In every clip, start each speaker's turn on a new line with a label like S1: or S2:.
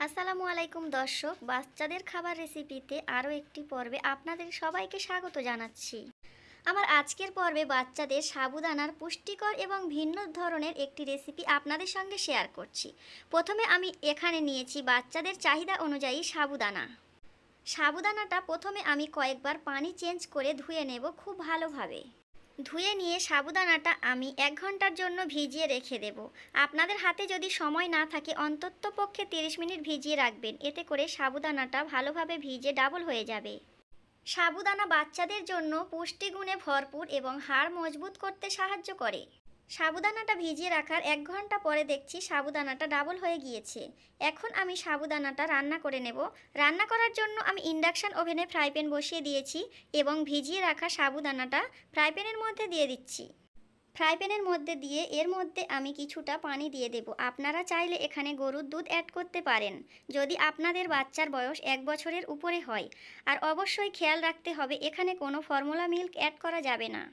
S1: আসসালামু আলাইকুম দর্শক, বাচ্চাদের খাবার রেসিপিতে আরও একটি পর্বে আপনাদের সবাইকে স্বাগত জানাচ্ছি। আমার আজকের পর্বে বাচ্চাদের সাবুদানার পুষ্টিকর এবং ভিন্ন ধরনের একটি রেসিপি আপনাদের সঙ্গে শেয়ার করছি। প্রথমে আমি এখানে নিয়েছি বাচ্চাদের চাহিদা অনুযায়ী সাবুদানা। সাবুদানাটা প্রথমে আমি কয়েকবার পানি চেঞ্জ করে ধুয়ে নেব খুব ভালোভাবে। ধুয়ে নিয়ে সাবুদানাটা আমি 1 ঘন্টার জন্য ভিজিয়ে রেখে দেব। আপনাদের হাতে যদি সময় না থাকে অন্ততপক্ষে 30 মিনিট ভিজিয়ে রাখবেন, এতে করে সাবুদানাটা ভালোভাবে ভিজে ডাবল হয়ে যাবে। সাবুদানা বাচ্চাদের জন্য পুষ্টিগুণে ভরপুর এবং হাড় মজবুত করতে সাহায্য করে। সাবুদানাটা ভিজিয়ে রাখার 1 ঘন্টা পরে দেখছি সাবুদানাটা ডাবল হয়ে গিয়েছে। এখন আমি সাবুদানাটা রান্না করে নেব। রান্না করার জন্য আমি ইন্ডাকশন ওভেনে ফ্রাই প্যান বসিয়ে দিয়েছি এবং ভিজিয়ে রাখা সাবুদানাটা ফ্রাই প্যানের মধ্যে দিয়ে দিচ্ছি। ফ্রাই প্যানের মধ্যে দিয়ে এর মধ্যে আমি কিছুটা পানি দিয়ে দেব। আপনারা চাইলে এখানে গরুর দুধ অ্যাড করতে পারেন যদি আপনাদের বাচ্চার বয়স 1 বছরের উপরে হয়। আর অবশ্যই খেয়াল রাখতে হবে এখানে কোনো ফর্মুলা মিল্ক অ্যাড করা যাবে না।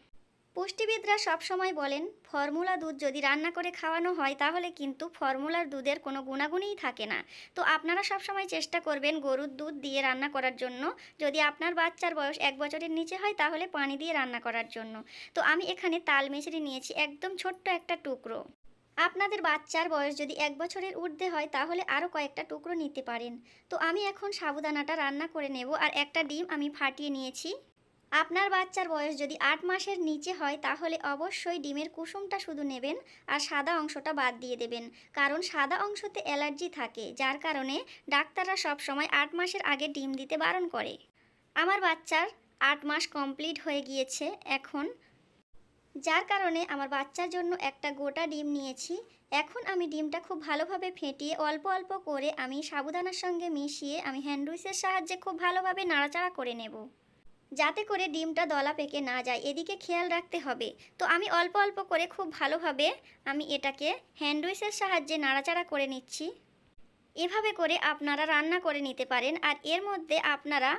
S1: পুষ্টিবিদরা সবসময় বলেন ফর্মুলা দুধ যদি রান্না করে খাওয়ানো হয় তাহলে কিন্তু ফর্মুলার দুধের কোনো গুণাগুণই থাকে না। তো আপনারা সবসময় চেষ্টা করবেন গরুর দুধ দিয়ে রান্না করার জন্য। যদি আপনার বাচ্চার বয়স 1 বছরের নিচে হয় তাহলে পানি দিয়ে রান্না করার জন্য। তো আমি এখানে তাল মিছরি নিয়েছি, একদম ছোট্ট একটা টুকরো। আপনাদের বাচ্চার বয়স যদি 1 বছরের ঊর্ধ্বে হয় তাহলে আরও কয়েকটা টুকরো নিতে পারেন। তো আমি এখন সাবুদানাটা রান্না করে নেব। আর একটা ডিম আমি ফাটিয়ে নিয়েছি। আপনার বাচ্চার বয়স যদি 8 মাসের নিচে হয় তাহলে অবশ্যই ডিমের কুসুমটা শুধু নেবেন আর সাদা অংশটা বাদ দিয়ে দেবেন, কারণ সাদা অংশতে অ্যালার্জি থাকে, যার কারণে ডাক্তাররা সবসময় 8 মাসের আগে ডিম দিতে বারণ করে। আমার বাচ্চার 8 মাস কমপ্লিট হয়ে গিয়েছে এখন, যার কারণে আমার বাচ্চার জন্য একটা গোটা ডিম নিয়েছি। এখন আমি ডিমটা খুব ভালোভাবে ফেটিয়ে অল্প অল্প করে আমি সাবুদানার সঙ্গে মিশিয়ে আমি হ্যান্ড উইচের সাহায্যে খুব ভালোভাবে নাড়াচাড়া করে নেব, যাতে করে ডিমটা দলা পেকে না যায়, এদিকে খেয়াল রাখতে হবে। তো আমি অল্প অল্প করে খুব ভালোভাবে আমি এটাকে হ্যান্ড উইচের সাহায্যে নাড়াচাড়া করে নিচ্ছি। এভাবে করে আপনারা রান্না করে নিতে পারেন। আর এর মধ্যে আপনারা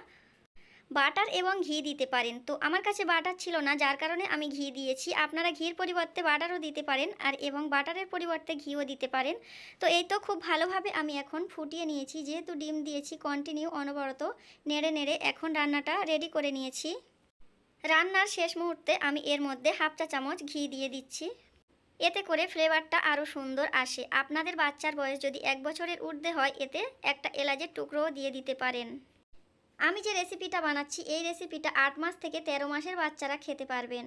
S1: বাটার এবং ঘি দিতে পারেন। তো আমার কাছে বাটার ছিল না, যার কারণে আমি ঘি দিয়েছি। আপনারা ঘির পরিবর্তে বাটারও দিতে পারেন আর এবং বাটারের পরিবর্তে ঘিও দিতে পারেন। তো এই তো খুব ভালোভাবে আমি এখন ফুটিয়ে নিয়েছি, যেহেতু ডিম দিয়েছি কন্টিনিউ অনবরত নেড়ে নেড়ে এখন রান্নাটা রেডি করে নিয়েছি। রান্নার শেষ মুহূর্তে আমি এর মধ্যে 1/2 চা চামচ ঘি দিয়ে দিচ্ছি, এতে করে ফ্লেভারটা আরও সুন্দর আসে। আপনাদের বাচ্চার বয়স যদি 1 বছরের ঊর্ধ্বে হয় এতে একটা এলাচের টুকরোও দিয়ে দিতে পারেন। আমি যে রেসিপিটা বানাচ্ছি এই রেসিপিটা 8 মাস থেকে 13 মাসের বাচ্চারা খেতে পারবেন।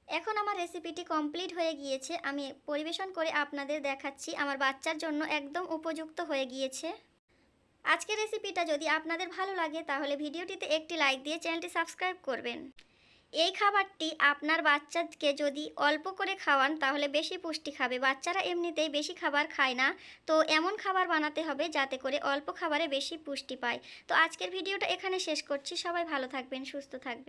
S1: এখন আমার রেসিপিটি কমপ্লিট হয়ে গিয়েছে, আমি পরিবেশন করে আপনাদের দেখাচ্ছি। আমার বাচ্চার জন্য একদম উপযুক্ত হয়ে গিয়েছে। আজকের রেসিপিটা যদি আপনাদের ভালো লাগে তাহলে ভিডিওটিতে একটি লাইক দিয়ে চ্যানেলটি সাবস্ক্রাইব করবেন। এই খাবারটি আপনার বাচ্চাকে যদি অল্প করে খাওয়ান তাহলে বেশি পুষ্টি খাবে। বাচ্চারা এমনিতেই বেশি খাবার খায় না, তো এমন খাবার বানাতে হবে যাতে করে অল্প খাবারে বেশি পুষ্টি পায়। তো আজকের ভিডিওটা এখানে শেষ করছি। সবাই ভালো থাকবেন, সুস্থ থাকবেন।